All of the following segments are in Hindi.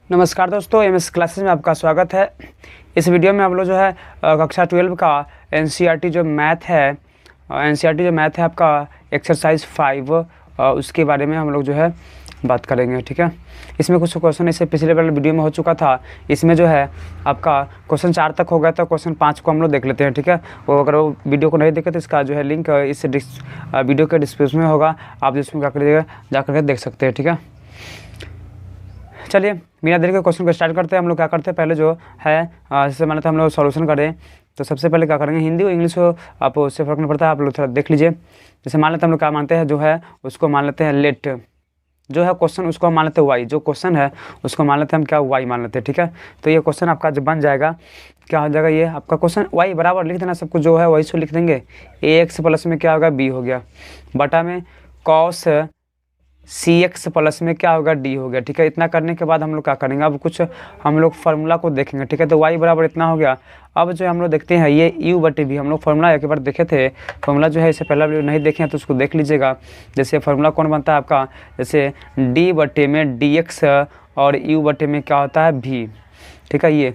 नमस्कार दोस्तों, एमएस क्लासेस में आपका स्वागत है। इस वीडियो में हम लोग जो है कक्षा 12 का एनसीईआरटी जो मैथ है आपका एक्सरसाइज 5 उसके बारे में हम लोग जो है बात करेंगे। ठीक है, इसमें कुछ क्वेश्चन इससे पिछले वाले वीडियो में हो चुका था। इसमें जो है आपका क्वेश्चन 4 तक हो गया था, क्वेश्चन 5 को हम लोग देख लेते हैं। ठीक है, वो अगर वो वीडियो को नहीं देखे तो इसका जो है लिंक इस वीडियो के डिस्क्रिप्शन में होगा, आप जिसमें क्या करिएगा जा करके देख सकते हैं। ठीक है, चलिए बिना देरी के क्वेश्चन को स्टार्ट करते हैं। हम लोग क्या करते हैं, पहले जो है जैसे माना था हम लोग सॉल्यूशन करें तो सबसे पहले क्या करेंगे, हिंदी और इंग्लिश हो आप उससे फ़र्क नहीं पड़ता है, आप लोग थोड़ा देख लीजिए। जैसे मान लेते हैं हम लोग क्या मानते हैं, जो है उसको मान लेते हैं लेट, जो है क्वेश्चन उसको मान लेते हैं वाई, जो क्वेश्चन है उसको मान लेते हैं हम क्या वाई मान लेते हैं। ठीक है, तो ये क्वेश्चन आपका जब बन जाएगा क्या हो जाएगा, ये आपका क्वेश्चन वाई बराबर लिख देना, सब कुछ जो है वही सो लिख देंगे। ए एक्स प्लस में क्या होगा बी हो गया, बटा में कॉस सी एक्स प्लस में क्या होगा डी हो गया। ठीक है, इतना करने के बाद हम लोग क्या करेंगे, अब कुछ हम लोग फार्मूला को देखेंगे। ठीक है, तो वाई बराबर इतना हो गया। अब जो हम लोग देखते हैं ये यू बटे भी, हम लोग फार्मूला एक बार देखे थे, फार्मूला जो है इससे पहला वीडियो नहीं देखे हैं तो उसको देख लीजिएगा। जैसे फार्मूला कौन बनता है आपका, जैसे डी बटे में डी एक्स और यू बटे में क्या होता है भी। ठीक है, ये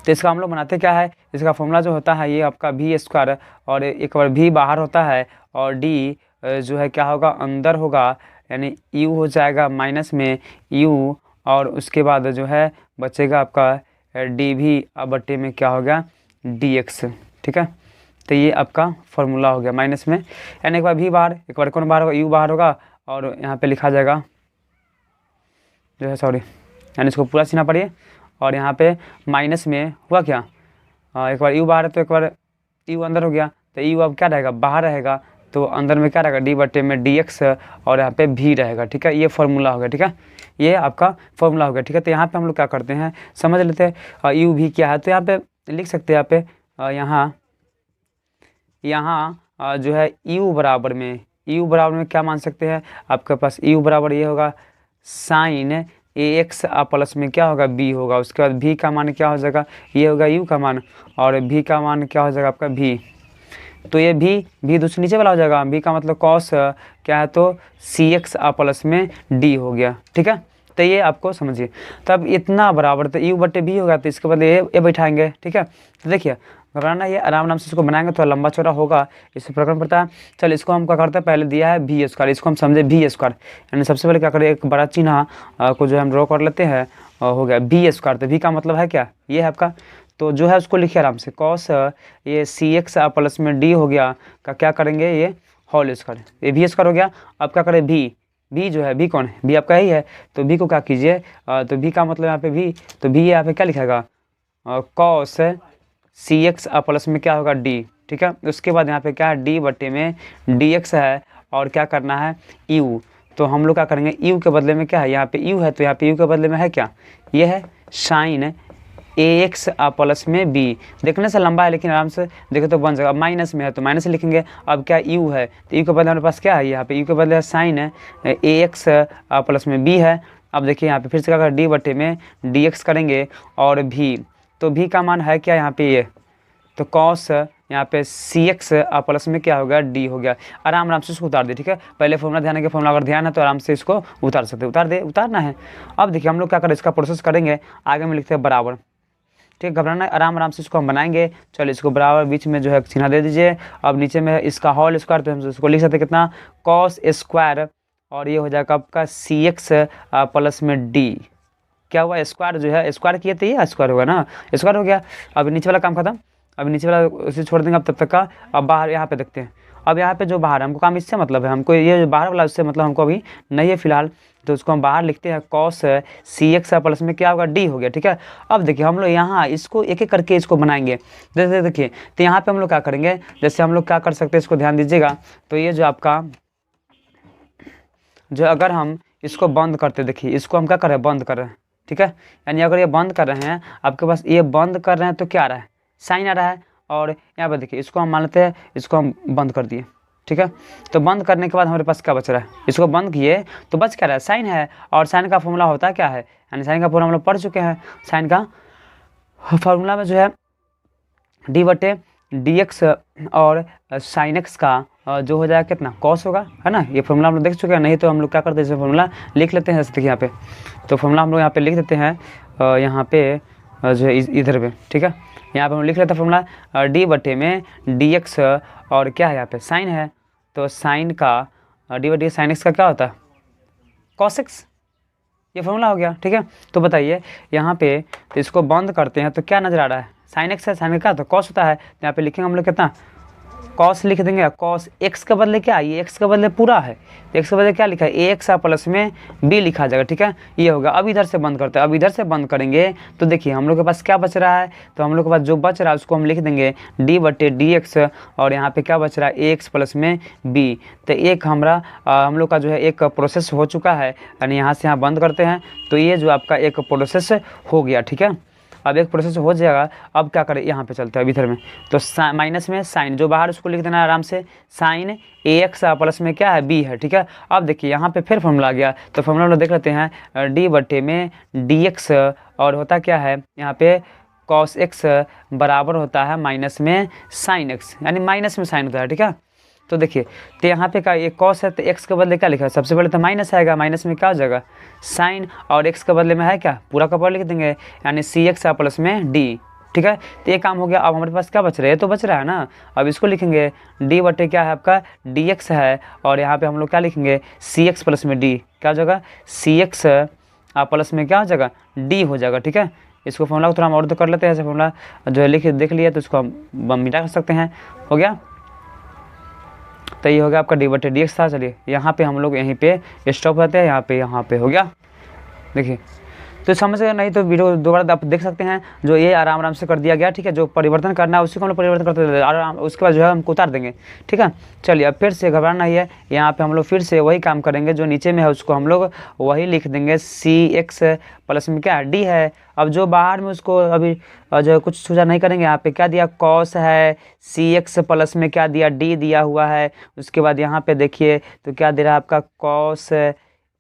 तो इसका हम लोग बनाते क्या है, इसका फॉर्मूला जो होता है ये आपका भी स्क्वायर और एक बार भी बाहर होता है और डी जो है क्या होगा अंदर होगा, यानी यू हो जाएगा माइनस में यू और उसके बाद जो है बचेगा आपका डी भी बटे में क्या होगा डी एक्स। ठीक है, तो ये आपका फॉर्मूला हो गया माइनस में, यानी एक बार भी बाहर एक बार कौन बाहर होगा यू बाहर होगा और यहाँ पे लिखा जाएगा जो है सॉरी, यानी इसको पूरा सीना पड़िए और यहाँ पे माइनस में हुआ क्या, एक बार यू बाहर है तो एक बार यू अंदर हो गया, तो यू अब क्या रहेगा बाहर रहेगा, तो अंदर में क्या रहेगा डी बटे में डी एक्स और यहाँ पे भी रहेगा। ठीक है, ये फार्मूला हो गया। ठीक है, ये आपका फार्मूला हो गया। ठीक है, तो यहाँ पे हम लोग क्या करते हैं समझ लेते हैं यू भी क्या है, तो यहाँ पे लिख सकते हैं यहाँ पे यहाँ जो है यू बराबर में क्या मान सकते हैं, आपके पास यू बराबर ये होगा साइन ए एक्स प्लस में क्या होगा बी होगा, उसके बाद भी का मान क्या हो जाएगा, ये होगा यू का मान और भी का मान क्या हो जाएगा आपका भी, तो ये भी दूसरे नीचे वाला हो जाएगा, भी का मतलब कॉस क्या है तो सी एक्स प्लस में डी हो गया। ठीक है, तो ये आपको समझिए, तब इतना बराबर तो यू बटे भी होगा, तो इसके बाद ये बैठाएंगे। ठीक है, तो देखिए घबराना, ये आराम से इसको बनाएंगे तो लंबा चौड़ा होगा, इससे प्रकरण पड़ता है। चल इसको हम क्या करते हैं, पहले दिया है भी स्क्वायर, इसको हम समझे भी स्क्वायर, यानी सबसे पहले क्या करें एक बड़ा चिन्ह को जो हम ड्रॉ कर लेते हैं, हो गया बी स्क्वायर। तो भी का मतलब है क्या, ये है आपका, तो जो है उसको लिखिए आराम से कॉस ये सी एक्स प्लस में डी हो गया का क्या करेंगे ये होल स्क्वायर, ये भी स्क्वायर हो गया। अब क्या करें भी जो है भी कौन है, भी आपका ही है, तो भी को क्या कीजिए, तो भी का मतलब यहाँ पे भी, तो भी यहाँ पे क्या लिखेगा कॉस सी एक्स प्लस में क्या होगा डी। ठीक है, उसके बाद यहाँ पे क्या है डी बटे में डी एक्स है और क्या करना है यू, तो हम लोग क्या करेंगे यू के बदले में क्या है, यहाँ पे यू है तो यहाँ पे यू के बदले में है क्या, ये है साइन ए एक्स प्लस में बी। देखने से लंबा है लेकिन आराम से देखे तो बन जाएगा, माइनस में है तो माइनस लिखेंगे। अब क्या यू है तो यू के बदले हमारे पास क्या है, यहाँ पे यू के बदले है साइन है ए एक्स प्लस में बी है। अब देखिए यहाँ पे फिर से क्या करें डी बटे में डी एक्स करेंगे और भी, तो भी का मान है क्या यहाँ पे ये, तो कॉस यहाँ पे सी एक्स प्लस में क्या होगा डी हो गया। आराम से इसको उतार दे। ठीक है, पहले फॉर्मूला ध्यान है कि फॉर्मूला अगर ध्यान है तो आराम से इसको उतार सकते, उतारना है। अब देखिए हम लोग क्या करें, इसका प्रोसेस करेंगे, आगे में लिखते हैं बराबर। ठीक, घबराना आराम से इसको हम बनाएंगे। चलो इसको बराबर बीच में जो है चिन्ह दे दीजिए। अब नीचे में इसका होल स्क्वायर, तो हम इसको लिख सकते हैं कितना कॉस स्क्वायर और ये हो जाएगा आपका सी एक्स प्लस में डी, क्या हुआ स्क्वायर जो है स्क्वायर किए तो ये स्क्वायर होगा ना, स्क्वायर हो गया। अब नीचे वाला काम खत्म, अब नीचे वाला उसे छोड़ देंगे अब तब तक का। अब बाहर यहाँ पे देखते हैं, अब यहाँ पे जो बाहर हमको काम इससे मतलब है, हमको ये जो बाहर वाला उससे मतलब हमको अभी नहीं है फिलहाल, तो उसको हम बाहर लिखते हैं कॉस सी एक्स प्लस में क्या होगा डी हो गया। ठीक है, अब देखिए हम लोग यहाँ इसको एक एक करके इसको बनाएंगे। जैसे देखिए तो यहाँ पे हम लोग क्या करेंगे, जैसे हम लोग क्या कर सकते हैं इसको ध्यान दीजिएगा, तो ये जो आपका जो अगर हम इसको बंद करते, देखिए इसको हम क्या कर रहे हैं बंद कर रहे हैं। ठीक है, यानी अगर ये बंद कर रहे हैं आपके पास, ये बंद कर रहे हैं तो क्या आ रहा है साइन आ रहा है, और यहाँ पर देखिए इसको हम मान लेते हैं, इसको हम बंद कर दिए। ठीक है, तो बंद करने के बाद हमारे पास क्या बच रहा है, इसको बंद किए तो बच क्या रहा है साइन है, और साइन का फॉर्मूला होता है क्या है, यानी साइन का फॉर्मूला हम लोग पढ़ चुके हैं। साइन का फॉर्मूला में जो है डी बटे डी एक्स और साइन एक्स का जो हो जाएगा कितना कॉस होगा, है ना। ये फॉर्मूला हम लोग देख चुके हैं, नहीं तो हम लोग क्या करते हैं, फॉर्मूला लिख लेते हैं। जैसे देखिए यहाँ पे तो फॉर्मूला हम लोग यहाँ पे लिख देते हैं, यहाँ पे जो है इधर पे, ठीक है। यहाँ पे हम लिख लेते हैं फॉर्मूला डी बटे में डी एक्स, और क्या है यहाँ पे साइन है, तो साइन का डी बटे साइन एक्स का क्या होता है कॉस एक्स, ये फॉर्मूला हो गया, ठीक है। तो बताइए यहाँ पे तो इसको बंद करते हैं तो क्या नज़र आ रहा है, साइन एक्स है, साइन का तो कॉस होता है, तो यहाँ पे लिखेंगे हम लोग कितना कॉस लिख देंगे। कॉस एक्स के बदले क्या, ये एक्स के बदले पूरा है, तो एक्स के बदले क्या लिखा है ए एक्स प्लस में बी लिखा जाएगा, ठीक है। ये होगा। अब इधर से बंद करते हैं, अब इधर से बंद करेंगे तो देखिए हम लोग के पास क्या बच रहा है, तो हम लोग के पास जो बच रहा है उसको हम लिख देंगे डी बटे डी एक्स, और यहाँ पे क्या बच रहा है ए एक्स प्लस में बी। तो एक हमारा हम लोग का जो है एक प्रोसेस हो चुका है, यानी यहाँ से यहाँ बंद करते हैं तो ये जो आपका एक प्रोसेस हो गया, ठीक है। अब एक प्रोसेस हो जाएगा। अब क्या करें, यहाँ पे चलते हैं इधर में, तो माइनस में साइन जो बाहर उसको लिख देना है आराम से, साइन ए एक्स प्लस में क्या है बी है, ठीक है। अब देखिए यहाँ पे फिर फॉर्मूला आ गया, तो फॉर्मूला हम लोग देख लेते हैं डी बटे में डी एक्स, और होता क्या है यहाँ पे कॉस एक्स बराबर होता है माइनस में साइन एक्स, यानी माइनस में साइन होता है, ठीक है। तो देखिए तो यहाँ पे का एक कॉस है, तो एक्स के बदले क्या लिखा है, सबसे पहले तो माइनस आएगा, माइनस में क्या हो जाएगा साइन, और एक्स के बदले में है क्या पूरा का पूरा लिख देंगे, यानी सी एक्स प्लस में डी, ठीक है। तो ये काम हो गया। अब हमारे पास क्या बच रहा है, तो बच रहा है ना, अब इसको लिखेंगे डी बटे क्या है आपका डी एक्स है, और यहाँ पे हम लोग क्या लिखेंगे सी एक्स प्लस में डी, क्या हो जाएगा सी एक्स प्लस में क्या हो जाएगा डी हो जाएगा, ठीक है। इसको फॉर्मूला को थोड़ा हम और तो कर लेते हैं, ऐसे फॉर्मूला जो है लिख देख लिया तो इसको हम मिटा कर सकते हैं, हो गया। तो ये हो गया आपका डी बटे डी एक्स था। चलिए यहाँ पे हम लोग यहीं पे स्टॉप करते हैं, यहाँ पे हो गया। देखिए तो समझ गए, नहीं तो वीडियो दोबारा आप देख सकते हैं, जो ये आराम से कर दिया गया, ठीक है। जो परिवर्तन करना है उसी को हम लोग परिवर्तन करते हैं, आराम उसके बाद जो है हमको उतार देंगे, ठीक है। चलिए अब फिर से घबराना नहीं है, यहाँ पे हम लोग फिर से वही काम करेंगे, जो नीचे में है उसको हम लोग वही लिख देंगे सी एक्स प्लस में क्या डी है। अब जो बाहर में उसको अभी जो कुछ सुझाव नहीं करेंगे, यहाँ पे क्या दिया कॉस है, सी एक्स प्लस में क्या दिया डी दिया हुआ है, उसके बाद यहाँ पे देखिए तो क्या दे रहा है आपका कॉस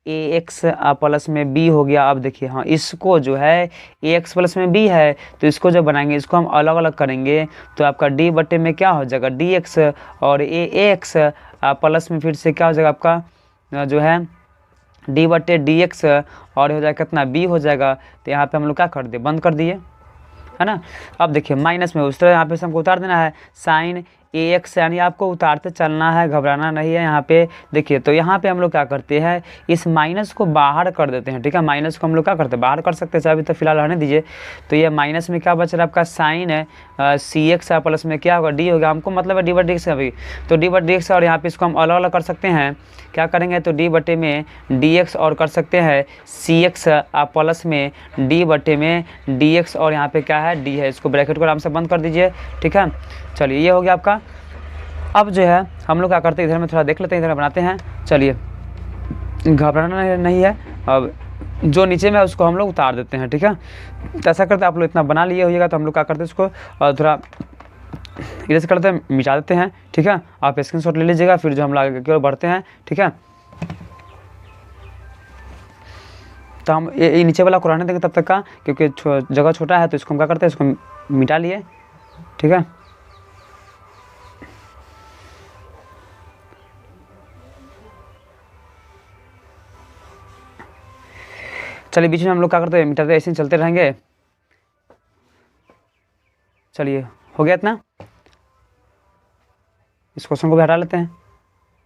ए एक्स प्लस में बी हो गया। अब देखिए हाँ इसको जो है ए एक्स प्लस में बी है, तो इसको जब बनाएंगे इसको हम अलग अलग करेंगे तो आपका डी बटे में क्या हो जाएगा डी एक्स, और ए एक्स प्लस में फिर से क्या हो जाएगा आपका जो है डी बटे डी एक्स, और हो जाएगा कितना बी हो जाएगा। तो यहाँ पे हम लोग क्या कर दिए बंद कर दिए, है ना। अब देखिए माइनस में उस तरह यहाँ पे हमको उतार देना है साइन ए एक्स, यानी आपको उतारते चलना है, घबराना नहीं है। यहाँ पे देखिए तो यहाँ पे हम लोग क्या करते हैं इस माइनस को बाहर कर देते हैं, ठीक है। माइनस को हम लोग क्या करते हैं बाहर कर सकते हैं, अभी तो फिलहाल रहने दीजिए। तो ये माइनस में क्या बच रहा है आपका साइन है सी एक्स प्लस में क्या होगा डी होगा, हमको मतलब है डी बटे डी एक्स अभी, तो डी बटे डी एक्स, और यहाँ पे इसको हम अलग अलग कर सकते हैं, क्या करेंगे तो डी बटे में डी एक्स, और कर सकते हैं सी एक्स प्लस में डी बटे में डी एक्स, और यहाँ पे क्या है डी है, इसको ब्रैकेट को आराम से बंद कर दीजिए, ठीक है। चलिए ये हो गया आपका। अब जो है हम लोग क्या करते हैं इधर में थोड़ा देख लेते हैं, इधर बनाते हैं। चलिए घबराना नहीं है, अब जो नीचे में है उसको हम लोग उतार देते हैं, ठीक है। तो ऐसा करते हैं आप लोग इतना बना लिए होइएगा, तो हम लोग क्या करते हैं इसको थोड़ा इधर से करते हैं मिटा देते हैं, ठीक है। आप स्क्रीनशॉट ले लीजिएगा, फिर जो हम लोग आगे की ओर बढ़ते हैं, ठीक है। तो हम ये नीचे वाला को रहने देंगे तब तक का, क्योंकि जगह छोटा है, तो इसको हम क्या करते हैं इसको मिटा लिए, ठीक है। चलिए बीच में हम लोग क्या करते हैं मिटाते ऐसे ही चलते रहेंगे। चलिए हो गया इतना, इस क्वेश्चन को भी हटा लेते हैं।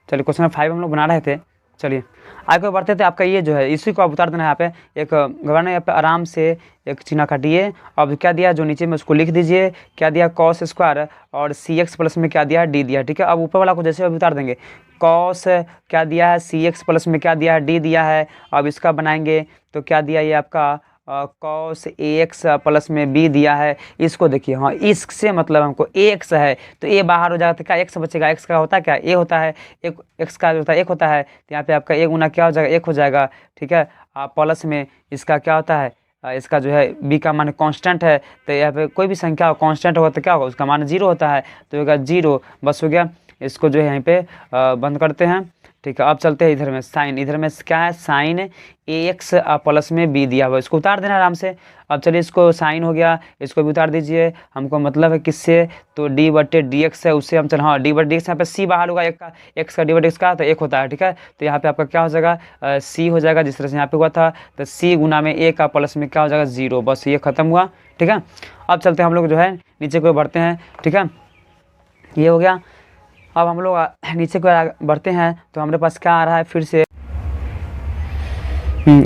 चलिए क्वेश्चन 5 हम लोग बना रहे थे। चलिए आगे बढ़ते थे, आपका ये जो है इसी को आप उतार देना है। यहाँ पे एक घबराना, यहाँ पे आराम से एक चिन्ह काटिए। अब क्या दिया जो नीचे में उसको लिख दीजिए, क्या दिया कॉस स्क्वायर, और सी एक्स प्लस में क्या दिया डी दिया, ठीक है। अब ऊपर वाला को जैसे अभी उतार देंगे, कॉस क्या दिया है सी एक्स प्लस में क्या दिया है डी दिया है। अब इसका बनाएंगे तो क्या दिया ये आपका कॉस ए एक्स प्लस में बी दिया है। इसको देखिए हाँ इससे मतलब हमको ए एक्स है, तो ए बाहर हो जाएगा तो क्या एक्स बचेगा, एक्स का होता है क्या ए होता है, एक एक्स का जो होता है एक होता है, तो यहाँ पे आपका ए गुना क्या हो जाएगा एक हो जाएगा, ठीक है। प्लस में इसका क्या होता है इसका जो है बी का मान कांस्टेंट है, तो यहाँ पे कोई भी संख्या कांस्टेंट होगा तो क्या होगा उसका मान 0 होता है, तो होगा 0, बस हो गया। इसको जो है यहीं पे बंद करते हैं, ठीक है। अब चलते हैं इधर में साइन, इधर में क्या है साइन ए एक्स प्लस में बी दिया हुआ है, इसको उतार देना आराम से। अब चलिए इसको साइन हो गया, इसको भी उतार दीजिए। हमको मतलब है किससे, तो डी बटे डी एक्स है उससे हम चल, हाँ डी बटे डी एक्स, यहाँ पे सी बाहर होगा एक का, एक्स का डी बटे एक्स का तो एक होता है, ठीक है। तो यहाँ पे आपका क्या हो जाएगा सी हो जाएगा, जिस तरह से यहाँ पे हुआ था, तो सी गुना में ए का प्लस में क्या हो जाएगा 0, बस ये खत्म हुआ, ठीक है। अब चलते हैं हम लोग जो है नीचे को बढ़ते हैं, ठीक है, ये हो गया। अब हम लोग नीचे को बढ़ते हैं तो हमारे पास क्या आ रहा है फिर से,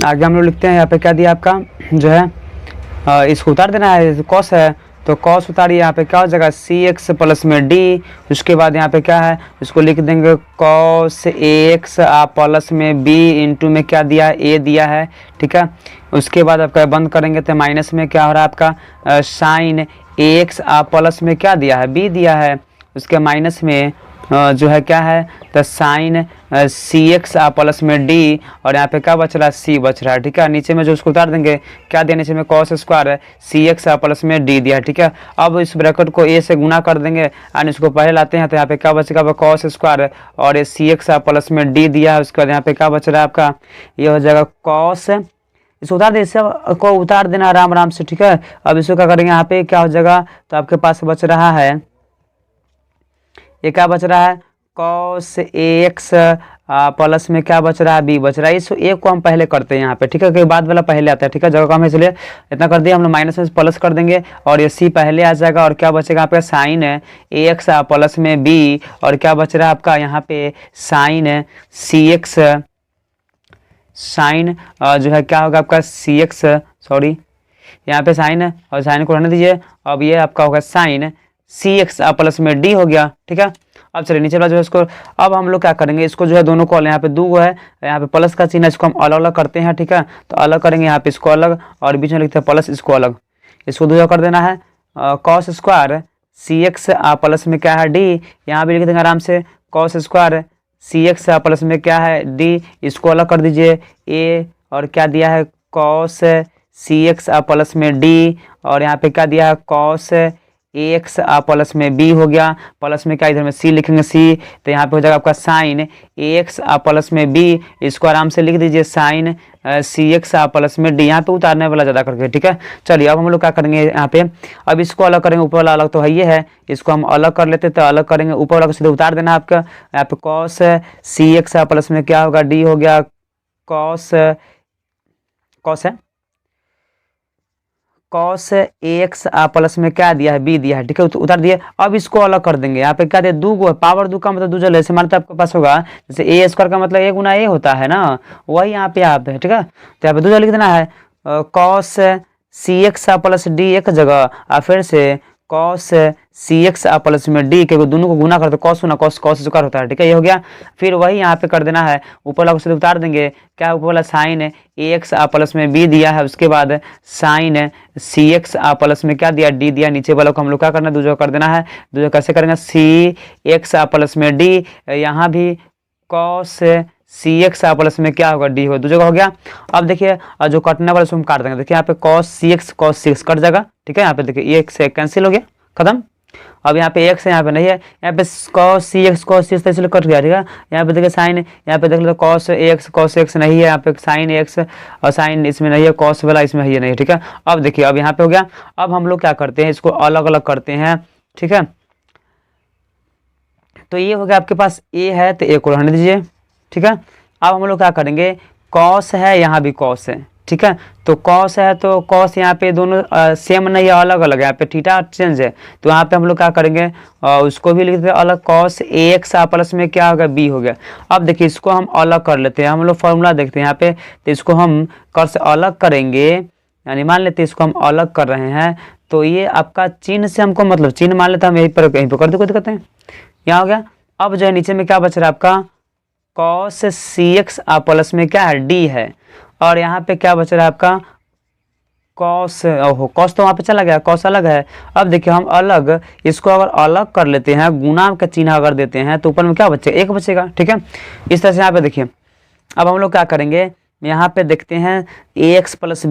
आगे हम लोग लिखते हैं यहाँ पे क्या दिया आपका जो है इसको उतार देना है, कॉस है तो कॉस उतारिए, यहाँ पे क्या हो जाएगा सी एक्स प्लस में डी, उसके बाद यहाँ पे क्या है इसको लिख देंगे कॉस ए एक्स प्लस में बी इंटू में क्या दिया है ए दिया है, ठीक है। उसके बाद आपका बंद करेंगे तो माइनस में क्या हो रहा है आपका साइन ए एक्स प्लस में क्या दिया है बी दिया है, उसके माइनस में जो है क्या है तो साइन सी एक्स प्लस में डी, और यहाँ पे क्या बच रहा है सी बच रहा है, ठीक है। नीचे में जो उसको उतार देंगे क्या दिया नीचे में कॉस स्क्वायर सी एक्स प्लस में डी दिया, ठीक है। अब इस ब्रैकेट को ए से गुना कर देंगे और इसको पहले लाते हैं तो यहाँ पे क्या बचेगा कॉस स्क्वायर और ये सी एक्स प्लस में डी दिया है, उसके बाद यहाँ पे क्या बच रहा है आपका ये हो जाएगा कॉस, इसको उतार दे, इससे को उतार देना आराम आराम से, ठीक है। अब इसको क्या करेंगे यहाँ पे क्या हो जाएगा तो आपके पास बच रहा है ये क्या बच रहा है कॉस ए एक्स प्लस में क्या बच रहा है बी बच रहा है, इस एक को हम पहले करते हैं यहाँ पे, ठीक है, क्योंकि बाद वाला पहले आता है, ठीक है, जगह कम है इसलिए इतना कर दिया हम लोग, माइनस में प्लस कर देंगे और ये सी पहले आ जाएगा और क्या बचेगा आपका साइन ए एक्स प्लस में बी, और क्या बच रहा है आपका यहाँ पे साइन सी एक्स, साइन जो है क्या होगा आपका सी एक्स, सॉरी यहाँ पे साइन और साइन को रहने दीजिए, अब ये आपका होगा साइन सी एक्स प्लस में डी हो गया, ठीक है। अब चलिए नीचे वाला जो है इसको अब हम लोग क्या करेंगे इसको जो है दोनों को यहाँ पे दो है, यहाँ पे प्लस का चिन्ह इसको हम अलग अलग करते हैं, ठीक है। तो अलग करेंगे यहाँ पे इसको अलग और बीच में लिखते हैं प्लस इसको अलग, इसको दो कर देना है कॉस स्क्वायर सी एक्स प्लस में क्या है डी, यहाँ भी लिख देंगे आराम से कॉस स्क्वायर सी एक्स प्लस में क्या है डी, इसको अलग कर दीजिए ए और क्या दिया है कॉस सी एक्स प्लस में डी, और यहाँ पे क्या दिया है कॉस ए एक्स प्लस में बी हो गया, प्लस में क्या इधर में सी लिखेंगे सी, तो यहाँ पे हो जाएगा आपका साइन ए एक्स प्लस में बी, इसको आराम से लिख दीजिए साइन सी एक्स प्लस में डी, यहाँ पे उतारने वाला ज़्यादा करके, ठीक है। चलिए अब हम लोग क्या करेंगे यहाँ पे अब इसको अलग करेंगे, ऊपर वाला अलग तो है ये है, इसको हम अलग कर लेते तो अलग करेंगे, ऊपर वाला को सीधे उतार देना आपका, यहाँ पे कॉस सी एक्स प्लस में क्या होगा डी हो गया कॉस कॉस है कॉस ए एक्स प्लस में क्या दिया है बी दिया है, ठीक है, उतार दिए। अब इसको अलग कर देंगे, यहाँ पे क्या दिया दो गो, पावर दो का मतलब दूसरा जैसे मानते आपके पास होगा जैसे ए स्क्वायर का मतलब ए गुना ए होता है ना, वही यहाँ पे आप है, ठीक है। तो यहाँ पे दूसरा लिख देना है कॉस सी एक्स प्लस डी एक जगह और फिर से कॉस सी एक्स प्लस में डी, क्योंकि दोनों को गुना करते कॉस होना कॉस कॉस स्क्वायर होता है, ठीक है, ये हो गया। फिर वही यहाँ पे कर देना है, ऊपर वाला को सीधे उतार देंगे, क्या ऊपर वाला साइन ए एक्स प्लस में बी दिया है, उसके बाद साइन सी एक्स प्लस में क्या दिया डी दिया, नीचे वाला को हम लोग क्या करना है दूसरा कर देना है, दूसरा कैसे करेंगे सी एक्स प्लस में डी, यहाँ भी कॉस सी एक्स प्लस में क्या होगा डी हो, दो जगह हो गया। अब देखिए जो कटने वाला हम काट देंगे, देखिए यहाँ पे कॉस सी एक्स कट जाएगा, ठीक है, यहाँ पे देखिए एक से कैंसिल हो गया खत्म। अब यहाँ पे एक्स है यहाँ पे नहीं है, यहाँ पे कॉस सी एक्स इसलिए कट गया, ठीक है। यहाँ पे देखिए साइन, यहाँ पे देख लो कॉस एक्स नहीं है, यहाँ पे साइन एक्स और साइन इसमें नहीं है, कॉस वाला इसमें है नहीं, ठीक है। अब देखिए अब यहाँ पे हो गया, अब हम लोग क्या करते हैं इसको अलग अलग करते हैं, ठीक है। तो ये हो गया आपके पास ए है तो ए को रहने दीजिए, ठीक है। अब हम लोग क्या करेंगे कॉस है यहाँ भी कॉस है, ठीक है, तो कॉस है तो कॉस यहाँ पे दोनों सेम नहीं है अलग अलग है, यहाँ पे थीटा चेंज है, तो यहाँ पे हम लोग क्या करेंगे उसको भी लिख देते हैं अलग, कॉस ए एक्स प्लस में क्या होगा बी हो गया। अब देखिए इसको हम अलग कर लेते हैं, हम लोग फॉर्मूला देखते हैं यहाँ पे, तो इसको हम कर से अलग करेंगे, यानी मान लेते हैं इसको हम अलग कर रहे हैं, तो ये आपका चिन्ह से हमको मतलब चिन्ह मान लेते हैं हम यहीं पर कहीं पर कर दो कोई दिक्कत नहीं, यहाँ हो गया। अब जो है नीचे में क्या बच रहा है आपका कॉस सी एक्स प्लस में क्या है डी है, और यहाँ पे क्या बच रहा है आपका कॉस, ओहो कॉस तो वहाँ पे चला गया, कॉस अलग है। अब देखिए हम अलग इसको अगर अलग कर लेते हैं, गुना का चिन्ह अगर देते हैं तो ऊपर में क्या बचेगा एक बचेगा, ठीक है। इस तरह से यहाँ पे देखिए अब हम लोग क्या करेंगे यहाँ पे देखते हैं ए एक्स प्लस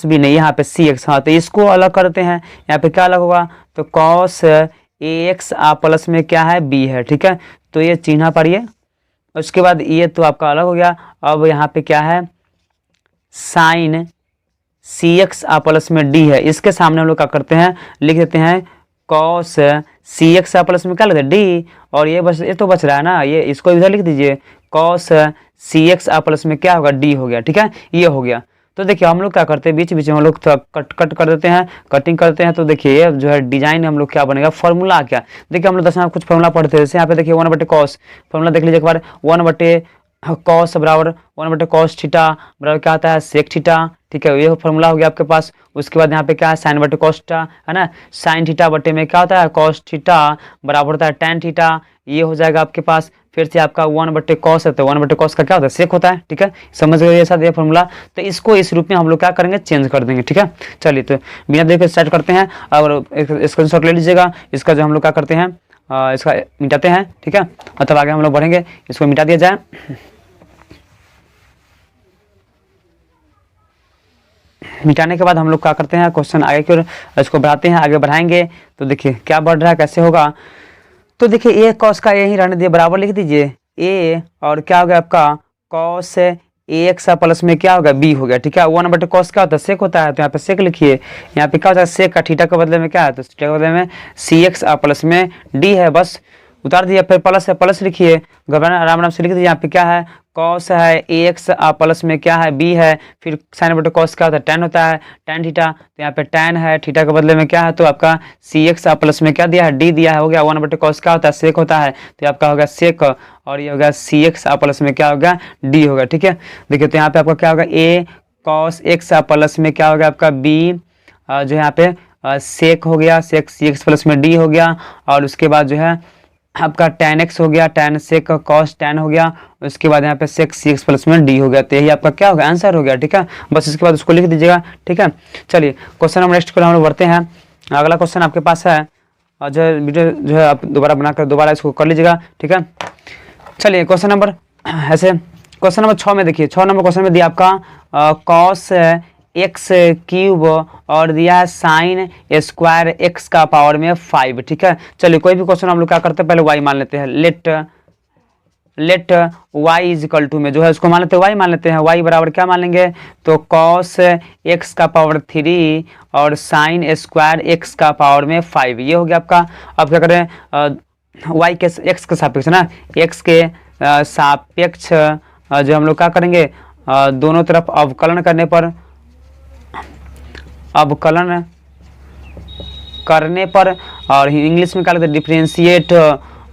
बी नहीं, यहाँ पे सी एक्स, हाँ तो इसको अलग करते हैं, यहाँ पे क्या अलग होगा तो कॉस ए एक्स प्लस में क्या है बी है, ठीक है। तो ये चिन्ह पढ़िए उसके बाद ये तो आपका अलग हो गया। अब यहाँ पे क्या है, साइन सी एक्स प्लस में डी है, इसके सामने हम लोग क्या करते हैं, लिख देते हैं कॉस सी एक्स प्लस में क्या लिखते हैं डी, और ये बस, ये तो बच रहा है ना, ये इसको इधर लिख दीजिए, कॉस सी एक्स प्लस में क्या होगा डी हो गया। ठीक है, ये हो गया। तो देखिए हम लोग क्या करते हैं, बीच बीच में हम लोग कट कर देते हैं, कटिंग करते हैं। तो देखिए ये जो है डिजाइन हम लोग क्या बनेगा, फॉर्मूला क्या, देखिए हम लोग 10 में कुछ फॉर्मूला पढ़ते हैं। जैसे यहाँ पे देखिए 1/cos, फॉर्मूला देख लीजिए एक बार, 1/cos बराबर 1/cos थीटा बराबर क्या आता है, सेक थीटा। ठीक है, ये फॉर्मूला हो गया आपके पास। उसके बाद यहाँ पे क्या है, साइन बटे कॉस थीटा है ना, साइन थीटा बटे में क्या होता है, कॉस थीटा बराबर होता है tan थीटा, ये हो जाएगा आपके पास। फिर से आपका 1/cos है, तो 1/cos का क्या होता है, सेक होता है। ठीक है, समझ गए ये साथ ये फॉर्मूला। तो इसको इस रूप में हम लोग क्या करेंगे, चेंज कर देंगे। ठीक है, चलिए तो बिना देर के स्टार्ट करते हैं, और स्क्रीनशॉट ले लीजिएगा इसका, जो हम लोग क्या करते हैं इसका मिटाते हैं। ठीक है, मतलब आगे हम लोग बढ़ेंगे, इसको मिटा दिया जाए। मिटाने के बाद हम लोग क्या करते हैं, क्वेश्चन आगे की ओर इसको बढ़ाते हैं, आगे बढ़ाएंगे। तो देखिए क्या बढ़ रहा है, कैसे होगा। तो देखिए ए कॉस का ए ही रहने दिए, बराबर लिख दीजिए ए, और क्या हो गया आपका कॉस ए एक्स प्लस में क्या होगा बी हो गया। ठीक है, 1/cos क्या होता है, सेक होता है, तो यहाँ पे सेक लिखिए। यहाँ पे क्या होता है, सेक का थीटा के बदले में क्या है, तो थीटा के बदले में सी एक्स प्लस में डी है, बस उतार दिया। फिर प्लस है, प्लस लिखिए, घबराना, आराम आराम से लिख दीजिए। यहाँ पे क्या है, कॉस है ए एक्स प्लस में क्या है बी है, फिर साइन बटे कॉस क्या होता है, tan होता है, tan थीटा, तो यहाँ पे tan है, थीटा के बदले में क्या है, तो आपका सी एक्स प्लस में क्या दिया है, डी दिया है, हो गया। 1/cos क्या होता है, सेक होता है, तो आपका होगा सेक, और ये होगा सी एक्स प्लस में क्या होगा, डी होगा। ठीक है, देखिए तो यहाँ पे आपका क्या होगा, ए कॉस एक्स प्लस में क्या होगा आपका बी, जो यहाँ पे सेक हो गया, सेक सी एक्स प्लस में डी हो गया, और उसके बाद जो है आपका tan x हो गया, tan सेक cos tan हो गया, उसके बाद यहाँ पे सेक सी एक्स प्लस में डी हो गया। तो यही आपका क्या होगा, आंसर हो गया। ठीक है, बस इसके बाद उसको लिख दीजिएगा। ठीक है, चलिए क्वेश्चन नंबर नेक्स्ट को हम लोग बढ़ते हैं। अगला क्वेश्चन आपके पास है, और जो वीडियो जो है आप दोबारा बनाकर दोबारा इसको कर लीजिएगा। ठीक है, चलिए क्वेश्चन नंबर ऐसे, क्वेश्चन नंबर 6 में देखिए, 6 नंबर क्वेश्चन में दिया आपका कॉस एक्स क्यूब और दिया है साइन स्क्वायर एक्स का पावर में 5। ठीक है, चलिए कोई भी क्वेश्चन हम लोग क्या करते हैं, पहले y मान लेते हैं। Let y is equal to में जो है उसको मान लेते हैं y मान लेते हैं, y बराबर क्या मान लेंगे, तो कॉस x का पावर 3 और साइन स्क्वायर x का पावर में 5, ये हो गया आपका। अब क्या करें, y के x के सापेक्ष ना, x के सापेक्ष जो हम लोग क्या करेंगे, दोनों तरफ अवकलन करने पर, अवकलन करने पर, और इंग्लिश में क्या लिखते हैं, differentiate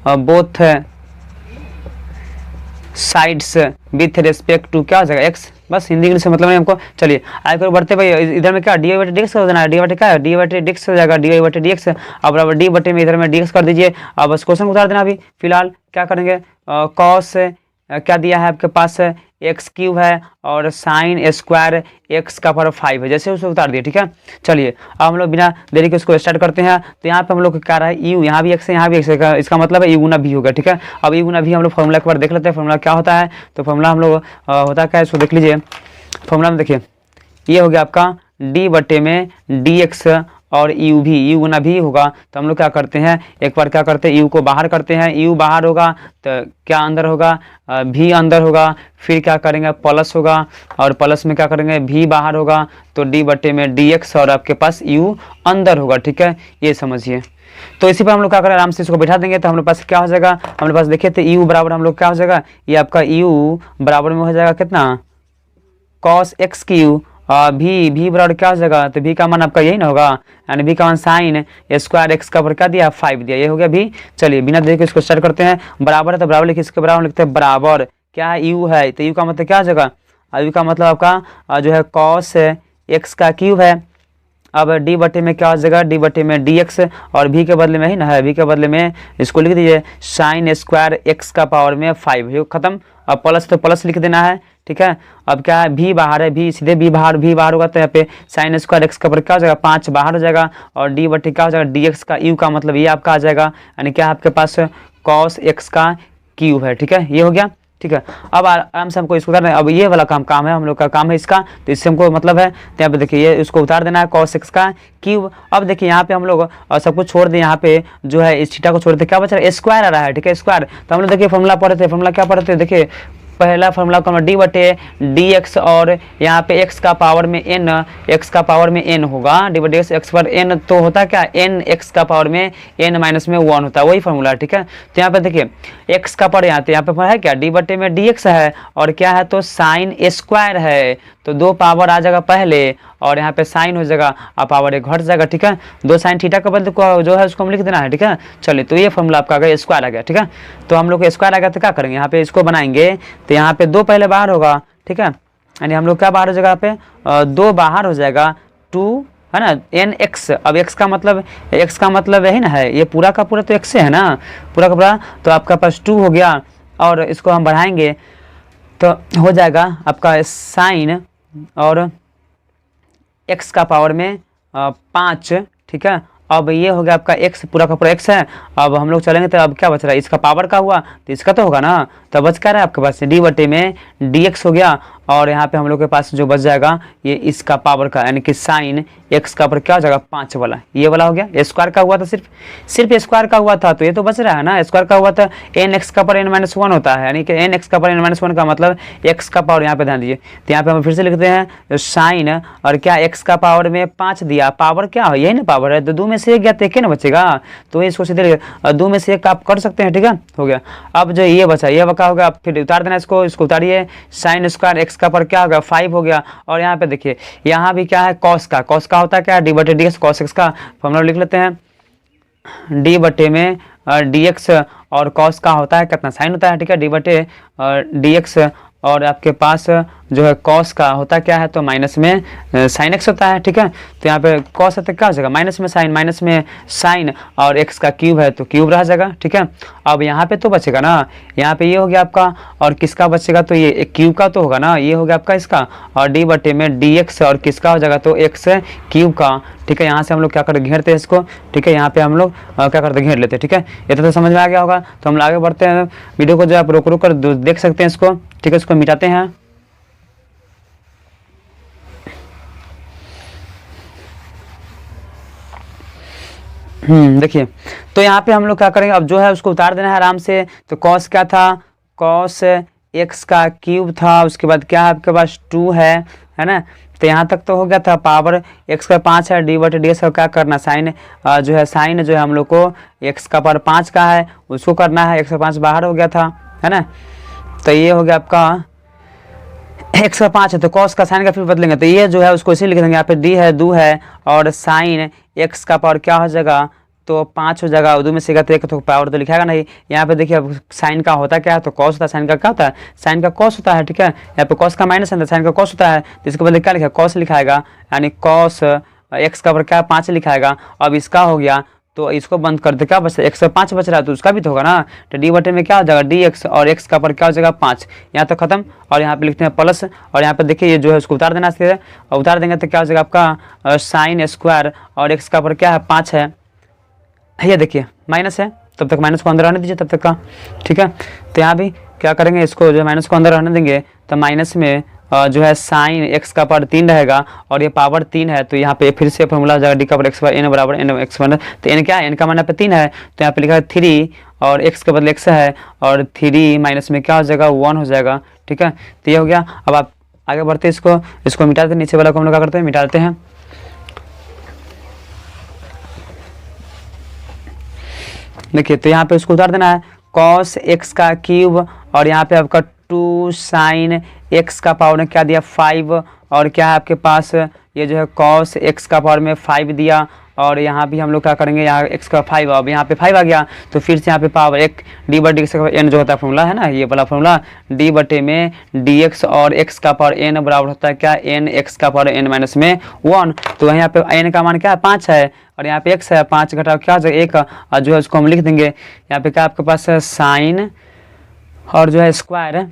both sides with respect to क्या हो जाएगा एक्स, बस हिंदी इंग्लिश से मतलब नहीं हमको। चलिए आगे बढ़ते भाई, इधर में क्या डी वाई डी एक्स कर देना है, डी वाई क्या है, डी वाई डी एक्स हो जाएगा, डी वाई डी एक्स। अब बराबर डी बटे में इधर में डी एक्स कर दीजिए। अब बस क्वेश्चन उतार देना, अभी फिलहाल क्या करेंगे, कॉस क्या दिया है आपके पास, एक्स क्यूब है और साइन स्क्वायर एक्स का पावर 5 है, जैसे उसे उतार दिए। ठीक है, चलिए अब हम लोग बिना देरी के उसको स्टार्ट करते हैं। तो यहाँ पे हम लोग क्या रहा है, यू, यहाँ भी एक्स है, यहाँ भी एक्स है, इसका मतलब है यू गुना भी होगा। ठीक है, अब यू गुना भी हम लोग फॉर्मूला एक बार देख लेते हैं, फॉर्मूला क्या होता है। तो फॉर्मूला हम लोग होता क्या है, इसको देख लीजिए। फॉर्मूला में देखिए ये हो गया आपका डी बटे में डी एक्स और यू भी, यू गुना भी होगा। तो हम लोग क्या करते हैं, एक बार क्या करते हैं, यू को बाहर करते हैं, यू बाहर होगा तो क्या अंदर होगा, भी अंदर होगा, फिर क्या करेंगे प्लस होगा, और प्लस में क्या करेंगे भी बाहर होगा, तो डी बटे में डी एक्स और आपके पास यू अंदर होगा। ठीक है, ये समझिए। तो इसी पर हम लोग क्या करें, आराम से इसको बैठा देंगे। तो हमारे पास क्या हो जाएगा, हमारे पास देखिए तो यू बराबर हम लोग क्या हो जाएगा, ये आपका यू बराबर में हो जाएगा कितना, कॉस एक्स क्यू, भी बराबर क्या हो जाएगा, तो भी का मान आपका यही ना होगा, यानी भी का मान साइन स्क्वायर एक्स का ऊपर क्या दिया 5 दिया, ये हो गया भी। चलिए बिना देख के इसको स्टार्ट करते हैं। बराबर है तो बराबर लिखिए, इसके बराबर लिखते हैं बराबर क्या है, यू है, तो यू का मतलब क्या हो जाएगा, यू का मतलब आपका जो है कॉस एक्स का क्यूब है। अब डी बटे में क्या हो जाएगा, डी बटे में डी एक्स, और भी के बदले में ही ना है, भी के बदले में इसको लिख दीजिए साइन स्क्वायर एक्स का पावर में 5, ये खत्म। अब प्लस तो प्लस लिख देना है। ठीक है, अब क्या है, भी बाहर है, भी सीधे भी बाहर होगा, तो यहाँ पे साइन स्क्वायर एक्स का ऊपर क्या हो जाएगा 5 बाहर हो जाएगा, और डी बटे क्या हो जाएगा डी एक्स का, यू का मतलब ये आपका आ जाएगा, यानी क्या आपके पास कॉस एक्स का क्यूब है। ठीक है, ये हो गया। ठीक है। अब आराम से हमको इसको उतारना है। अब ये वाला काम है, हम लोग का काम है इसका, तो इससे हमको मतलब है, तो यहाँ पे देखिए ये इसको उतार देना है cos x का क्यूब। अब देखिए यहाँ पे हम लोग सब कुछ छोड़ दें, यहाँ पे जो है इस थीटा को छोड़ दे, क्या बच रहा है, स्क्वायर आ रहा है, ठीक है, स्क्वायर। तो हम लोग देखिए फॉर्मूला पढ़े थे, फॉर्मूला क्या पढ़े थे, देखिए पहला फॉर्मूला कौन, डी बटे डी एक्स, और यहाँ पे एक्स का पावर में एन, एक्स का पावर में एन होगा, डी बटे एक्स पर एन, तो होता क्या, एन एक्स का पावर में एन माइनस में 1 होता है, वही फॉर्मूला, ठीक है। तो यहाँ पे देखिए एक्स का पावर यहाँ पे है क्या, डी बटे में डी एक्स है, और क्या है, तो साइन स्क्वायर है, तो 2 पावर आ जाएगा पहले, और यहाँ पे साइन हो जाएगा, और पावर 1 घट जाएगा, ठीक है। 2 साइन थीटा का बदले जो है उसको हम लिख देना है, ठीक है। चलिए, तो ये फॉर्मूला आपका आ गया, स्क्वायर आ गया, ठीक है। तो हम लोग को स्क्वायर आ गया तो क्या करेंगे, यहाँ पे इसको बनाएंगे, तो यहाँ पे 2 पहले बाहर होगा, ठीक है, यानी हम लोग क्या बाहर हो जाएगा, यहाँ पे 2 बाहर हो जाएगा, 2 है ना, एन एक्स। अब एक्स का मतलब यही ना है, ये पूरा का पूरा तो एक्स है ना, पूरा का पूरा, तो आपका पास 2 हो गया, और इसको हम बढ़ाएंगे तो हो जाएगा आपका साइन और एक्स का पावर में 5, ठीक है। अब ये हो गया आपका एक्स, पूरा का पूरा एक्स है। अब हम लोग चलेंगे तो अब क्या बच रहा है, इसका पावर का हुआ तो इसका तो होगा ना, तो बच क्या रहा है आपके पास, डी बटे में डी एक्स हो गया, और यहाँ पे हम लोग के पास जो बच जाएगा ये इसका पावर का, यानी कि साइन एक्स का पर क्या हो जाएगा 5 वाला, ये वाला हो गया। स्क्वायर का हुआ था, सिर्फ स्क्वायर का हुआ था, तो ये तो बच रहा है ना, स्क्वायर का हुआ था एन एक्स का पर एन माइनस 1 होता है, यानी कि एन एक्स का पर एन माइनस 1 का मतलब एक्स का पावर, यहाँ पे ध्यान दीजिए, तो यहाँ पे हम फिर से लिखते हैं साइन और क्या एक्स का पावर में 5 दिया, पावर क्या है, यही ना पावर है, तो 2 में से 1 गया तो 1 ना बचेगा, तो इसको सीधे 2 में से 1 आप कर सकते हैं, ठीक है, हो गया। अब जो ये बचा ये बका होगा, फिर उतार देना इसको उतारिए, साइन स्क्वायर एक्स का पर क्या होगा 5 हो गया, और यहाँ पे देखिए यहाँ भी क्या है, कॉस का होता है क्या, डी बटे डी एक्स, कॉस एक्स का फॉर्मूला लिख लेते हैं, डी बटे में डी एक्स, और कॉस का होता है कितना, साइन होता है, ठीक है, डी बटे डी एक्स, और आपके पास जो है कॉस का होता क्या है, तो माइनस में साइन एक्स होता है, ठीक है। तो यहाँ पे कॉस होता क्या हो जाएगा, माइनस में साइन, और एक्स का क्यूब है तो क्यूब रह जाएगा, ठीक है। अब यहाँ पे तो बचेगा ना, यहाँ पे ये हो गया आपका, और किसका बचेगा, तो ये क्यूब का तो होगा ना, ये हो गया आपका इसका, और डी बटे में डी एक्स, और किसका हो जाएगा, तो एक्स क्यूब का, ठीक है। यहाँ से हम लोग क्या करते घेरते हैं इसको, ठीक है, यहाँ पे हम लोग क्या करते घेर लेते हैं, ठीक है। ये तो समझ में आ गया होगा, तो हम आगे बढ़ते हैं, वीडियो को जो आप रोक कर देख सकते हैं इसको, ठीक है, इसको मिटाते हैं। देखिए, तो यहाँ पे हम लोग क्या करेंगे, अब जो है उसको उतार देना है आराम से। तो कॉस क्या था, कॉस एक्स का क्यूब था, उसके बाद क्या है आपके पास 2 है ना, तो यहाँ तक तो हो गया था, पावर एक्स का 5 है, डी बटे डी एक्स का क्या करना, साइन साइन जो है हम लोग को एक्स का पावर 5 का है उसको करना है, 105 बाहर हो गया था, है ना। तो ये हो गया आपका एक्स का 5 है, तो कॉस का साइन का फिर बदलेंगे, तो ये जो है उसको इसी लिख देंगे, यहाँ पे डी है 2 है, और साइन एक्स का पावर क्या हो जाएगा, तो 5 हो जाएगा, 2 में से तो एक तो पावर तो लिखाएगा नहीं। यहाँ पे देखिए अब साइन का होता क्या है, तो कॉस होता है, साइन का क्या होता है, साइन का कॉस होता है, ठीक है। यहाँ पे कॉस का माइनस है, साइन का कॉस होता है, तो इसके बदले क्या लिखा, कॉस लिखाएगा, यानी कॉस एक्स का पावर क्या 5 लिखाएगा। अब इसका हो गया, तो इसको बंद कर दे, क्या बच 105 बच रहा है, तो उसका भी तो होगा ना, तो डी बटे में क्या हो जाएगा डी एक्स, और एक्स का पर क्या हो जाएगा 5, यहाँ तक खत्म। और यहाँ पे लिखते हैं प्लस, और यहाँ पे देखिए ये जो है उसको उतार देना सीधे, और उतार देंगे तो क्या हो जाएगा आपका साइन स्क्वायर, और एक्स का पर क्या है 5 है, ये देखिए माइनस है, तब तक माइनस को अंदर रहने दीजिए तब तक का, ठीक है। तो यहाँ भी क्या करेंगे, इसको जो माइनस को अंदर रहने देंगे, तो माइनस में जो है साइन एक्स का पावर 3 रहेगा, और ये पावर 3 है, तो यहाँ पे फिर से फॉर्मूला हो जाएगा डी का पावर एक्स बार एन बराबर एन एक्स वन, तो एन क्या है, एन का मान पे 3 है, तो यहाँ पे लिखा है 3, और एक्स के बदले एक्स है, और 3 माइनस में क्या हो जाएगा 1 हो जाएगा, ठीक है। तो ये हो गया। अब आप आगे बढ़ते इसको मिटाते हैं, नीचे वाला को हम लोग क्या करते हैं, मिटाते हैं। देखिए, तो यहाँ पे उसको उतार देना है, कॉस एक्स का क्यूब, और यहाँ पे आपका 2 साइन एक्स का पावर में क्या दिया 5, और क्या है आपके पास ये जो है कॉस एक्स का पावर में 5 दिया, और यहाँ भी हम लोग क्या करेंगे, यहाँ एक्स का 5, अब यहाँ पे 5 आ गया, तो फिर से यहाँ पे पावर एक डी बटे एक्स का एन जो होता है फॉर्मूला है ना, ये वाला फॉर्मूला डी बटे में डी एक्स, और एक्स का पावर एन बराबर होता है क्या, एन एक्स का पावर एन माइनस में 1, तो यहाँ पे एन का मान क्या है 5 है, और यहाँ पे एक्स है, 5 घटाओ क्या हो जाएगा 1, और जो है उसको हम लिख देंगे यहाँ पे क्या आपके पास है साइन, और जो है स्क्वायर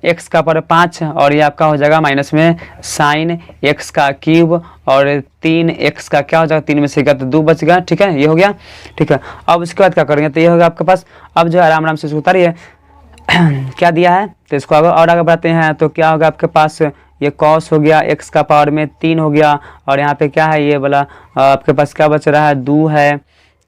एक्स का पावर 5, और ये आपका हो जाएगा माइनस में साइन एक्स का क्यूब, और 3 एक्स का क्या हो जाएगा, 3 में से गया तो 2 बच गया, ठीक है, ये हो गया, ठीक है। अब उसके बाद क्या करेंगे, तो ये हो गया आपके पास। अब जो है आराम से इसको उतारिए, क्या दिया है, तो इसको और आगे बढ़ाते हैं तो क्या होगा आपके पास, ये कॉस हो गया x का पावर में 3 हो गया, और यहाँ पे क्या है ये वाला आपके पास क्या बच रहा है, दो है,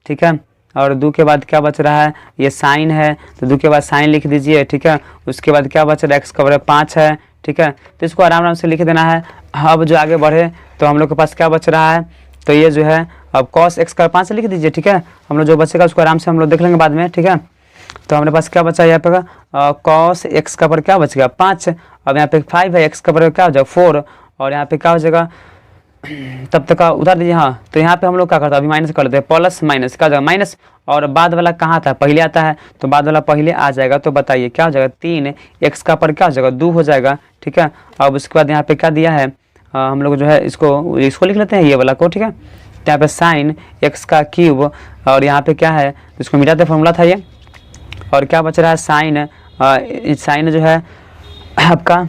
ठीक है। और दो के बाद क्या बच रहा है, ये साइन है, तो दो के बाद साइन लिख दीजिए, ठीक है। उसके बाद क्या बच रहा है, x का पावर 5 है, ठीक है। तो इसको आराम आराम से लिख देना है। अब जो आगे बढ़े तो हम लोग के पास क्या बच रहा है, तो ये जो है अब कॉस x का 5 लिख दीजिए, ठीक है। हम लोग जो बचेगा उसको आराम से हम लोग देख लेंगे बाद में, ठीक है। तो हमारे पास क्या बचा यहाँ पे कॉस x का पर क्या बच गया 5, अब यहाँ पे 5 है, x का पर क्या हो जाएगा 4, और यहाँ पे क्या हो जाएगा तब तक का उतार दीजिए। हाँ, तो यहाँ पे हम लोग क्या करते हैं, अभी माइनस कर लेते हैं, प्लस माइनस क्या हो जाएगा माइनस, और बाद वाला कहाँ था, पहले आता है, तो बाद वाला पहले आ जाएगा। तो बताइए क्या हो जाएगा 3 x का पर क्या हो जाएगा 2 हो जाएगा, ठीक है। अब उसके बाद यहाँ पे क्या दिया है, हम लोग जो है इसको लिख लेते हैं ये वाला को, ठीक है। तो यहाँ पे साइन x का क्यूब, और यहाँ पे क्या है इसको मिटाते फॉर्मूला था ये, और क्या बच रहा है साइन, साइन जो है आपका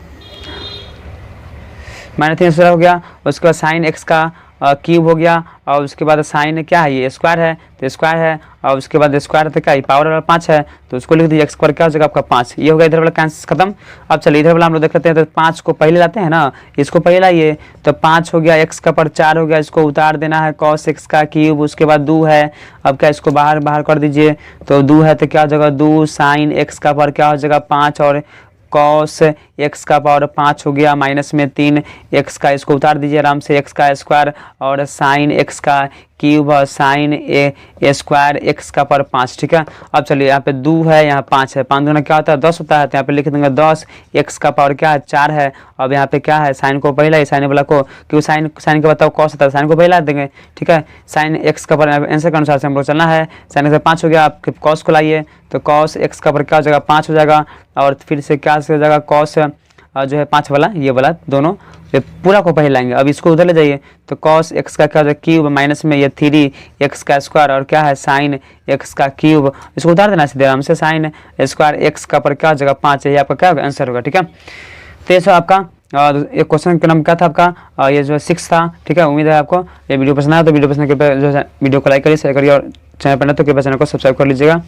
-3 हो गया। उसके बाद साइन x का क्यूब हो गया, और उसके बाद साइन क्या है ये स्क्वायर है, तो स्क्वायर है, और उसके बाद स्क्वायर तो क्या पावर वाला 5 है, तो उसको लिख दीजिए x स्क्वायर क्या हो जाएगा आपका 5। ये हो गया इधर वाला कैंसिल खत्म। अब चलिए इधर वाला हम लोग देख लेते हैं, तो 5 को पहले लाते हैं ना, इसको पहले लाइए, तो 5 हो गया, x का पर 4 हो गया, इसको उतार देना है cos x का क्यूब, उसके बाद 2 है, अब क्या इसको बाहर कर दीजिए, तो 2 है तो क्या हो जाएगा 2 साइन x का पर क्या हो जाएगा 5, और कॉस x का पावर 5 हो गया, माइनस में 3 x का, इसको उतार दीजिए आराम से, x का स्क्वायर, और साइन x का क्यूब, साइन ए स्क्वायर x का पावर 5, ठीक है। अब चलिए यहाँ पे 2 है, यहाँ 5 है, 5 दूना क्या होता है 10 होता है, तो यहाँ पे लिख देंगे 10, x का पावर क्या है 4 है। अब यहाँ पे क्या है साइन को पहला, साइन वाला को, क्योंकि साइन को बताओ कॉस होता है, साइन को पहला देंगे, ठीक है। साइन x का पावर आंसर के अनुसार से हम लोग चलना है, साइन से 5 हो गया, आपके कॉस को लाइए, तो कॉस x का पावर क्या हो जाएगा 5 हो जाएगा, और फिर से क्या हो जाएगा कॉस जो है 5 वाला, ये वाला दोनों ये पूरा को पहले लाएंगे। अब इसको उधर ले जाइए, तो cos x का क्या हो जाएगा क्यूब, माइनस में ये 3 x का स्क्वायर, और क्या है साइन x का क्यूब, इसको उतार देना सीधे आराम से, साइन स्क्वायर x का पर क्या हो जाएगा 5, ये आपका क्या होगा आंसर होगा, ठीक है। तो ये सब आपका एक क्वेश्चन का नाम क्या था आपका, ये जो 6 था, ठीक है। उम्मीद है आपको ये वीडियो पसंद आया, तो वीडियो पसंद करके जो है वीडियो को लाइक करिए, शेयर करिए, और चैनल पर न तो कृपया चैनल को सब्सक्राइब कर लीजिएगा।